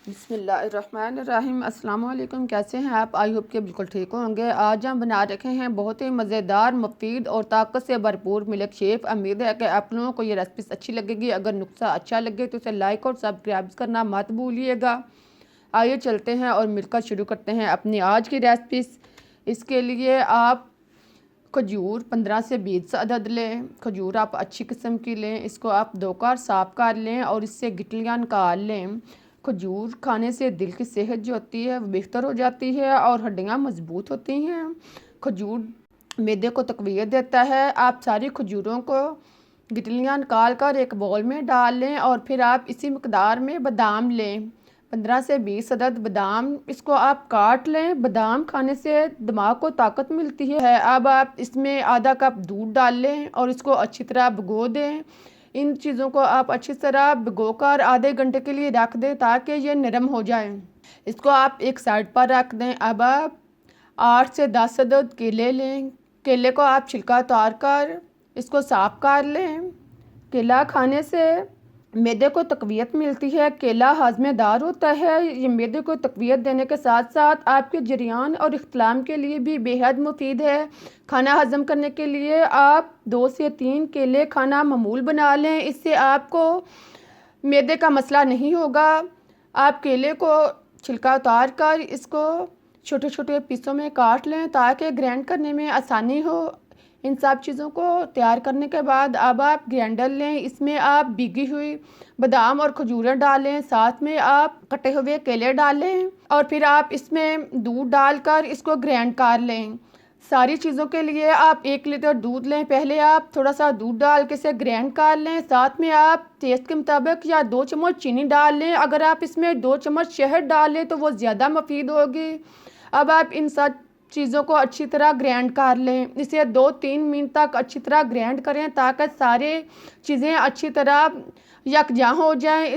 बिस्मिल्लाहिर्रहमानिर्रहीम। अस्सलाम वालेकुम। कैसे हैं आप? आई होप के बिल्कुल ठीक होंगे। आज हम बना रखे हैं बहुत ही मज़ेदार, मुफीद और ताकत से भरपूर मिल्क शेक। उम्मीद है कि आप लोगों को ये रेसिपी अच्छी लगेगी। अगर नुस्खा अच्छा लगे तो इसे लाइक और सब्सक्राइब करना मत भूलिएगा। आइए चलते हैं और मिलकर शुरू करते हैं अपनी आज की रेसिपी। इसके लिए आप खजूर 15 से 20 अदद लें। खजूर आप अच्छी किस्म की लें। इसको आप धोकर साफ़ कर लें और इससे गिटलियाँ निकाल लें। खजूर खाने से दिल की सेहत जो होती है वो बेहतर हो जाती है और हड्डियाँ मजबूत होती हैं। खजूर मैदे को तक़वियत देता है। आप सारी खजूरों को गिटलियाँ निकाल कर एक बाउल में डाल लें और फिर आप इसी मकदार में बादाम लें। 15 से 20 अदद बादाम, इसको आप काट लें। बादाम खाने से दिमाग को ताकत मिलती है। अब आप इसमें आधा कप दूध डाल लें और इसको अच्छी तरह भिगो दें। इन चीज़ों को आप अच्छी तरह भिगोकर आधे घंटे के लिए रख दें ताकि ये नरम हो जाए। इसको आप एक साइड पर रख दें। अब आप 8 से 10 अदद केले लें। केले को आप छिलका उतार कर इसको साफ कर लें। केला खाने से मैदे को तक़वियत मिलती है। केला हाजमेदार होता है। ये मैदे को तक़वियत देने के साथ साथ आपके जरियान और इख्तिलाम के लिए भी बेहद मुफीद है। खाना हज़म करने के लिए आप 2 से 3 केले खाना मामूल बना लें। इससे आपको मैदे का मसला नहीं होगा। आप केले को छिलका उतार कर इसको छोटे छोटे पीसों में काट लें ताकि ग्राइंड करने में आसानी हो। इन सब चीज़ों को तैयार करने के बाद अब आप ग्राइंडर लें। इसमें आप भीगी हुई बादाम और खजूरें डालें, साथ में आप कटे हुए केले डालें और फिर आप इसमें दूध डालकर इसको ग्राइंड कर लें। सारी चीज़ों के लिए आप 1 लीटर दूध लें। पहले आप थोड़ा सा दूध डाल के इसे ग्राइंड कर लें। साथ में आप टेस्ट के मुताबिक या 2 चम्मच चीनी डाल लें। अगर आप इसमें 2 चम्मच शहद डाल लें तो वो ज़्यादा मुफीद होगी। अब आप इन सब चीज़ों को अच्छी तरह ग्राइंड कर लें। इसे 2-3 मिनट तक अच्छी तरह ग्राइंड करें ताकि सारे चीज़ें अच्छी तरह यकजां हो जाएं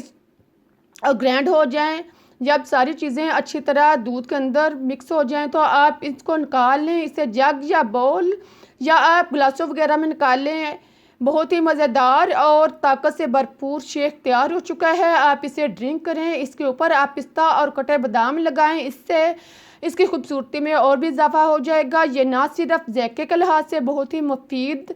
और ग्राइंड हो जाएं। जब सारी चीज़ें अच्छी तरह दूध के अंदर मिक्स हो जाएं तो आप इसको निकाल लें। इसे जग या बाउल या आप गिलासों वगैरह में निकाल लें। बहुत ही मज़ेदार और ताकत से भरपूर शेक तैयार हो चुका है। आप इसे ड्रिंक करें। इसके ऊपर आप पिस्ता और कटे बादाम लगाएं। इससे इसकी खूबसूरती में और भी इजाफा हो जाएगा। ये ना सिर्फ ज़ायके के लिहाज से बहुत ही मुफीद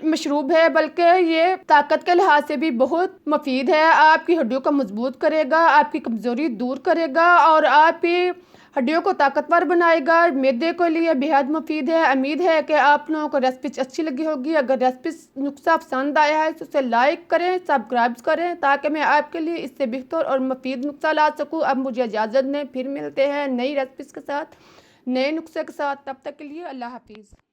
मशरूब है बल्कि ये ताकत के लिहाज से भी बहुत मुफीद है। आपकी हड्डियों को मजबूत करेगा, आपकी कमज़ोरी दूर करेगा और आपकी हड्डियों को ताकतवर बनाएगा। मैदे के लिए बेहद मुफीद है। उम्मीद है कि आप लोगों को रेसिपी अच्छी लगी होगी। अगर रेसिपी नुस्खा पसंद आया है तो उसे लाइक करें, सब्सक्राइब करें ताकि मैं आपके लिए इससे बेहतर और मुफीद नुस्खा ला सकूं। अब मुझे इजाज़त दें, फिर मिलते हैं नई रेसिपीज़ के साथ, नए नुस्खे के साथ। तब तक के लिए अल्लाह हाफिज़।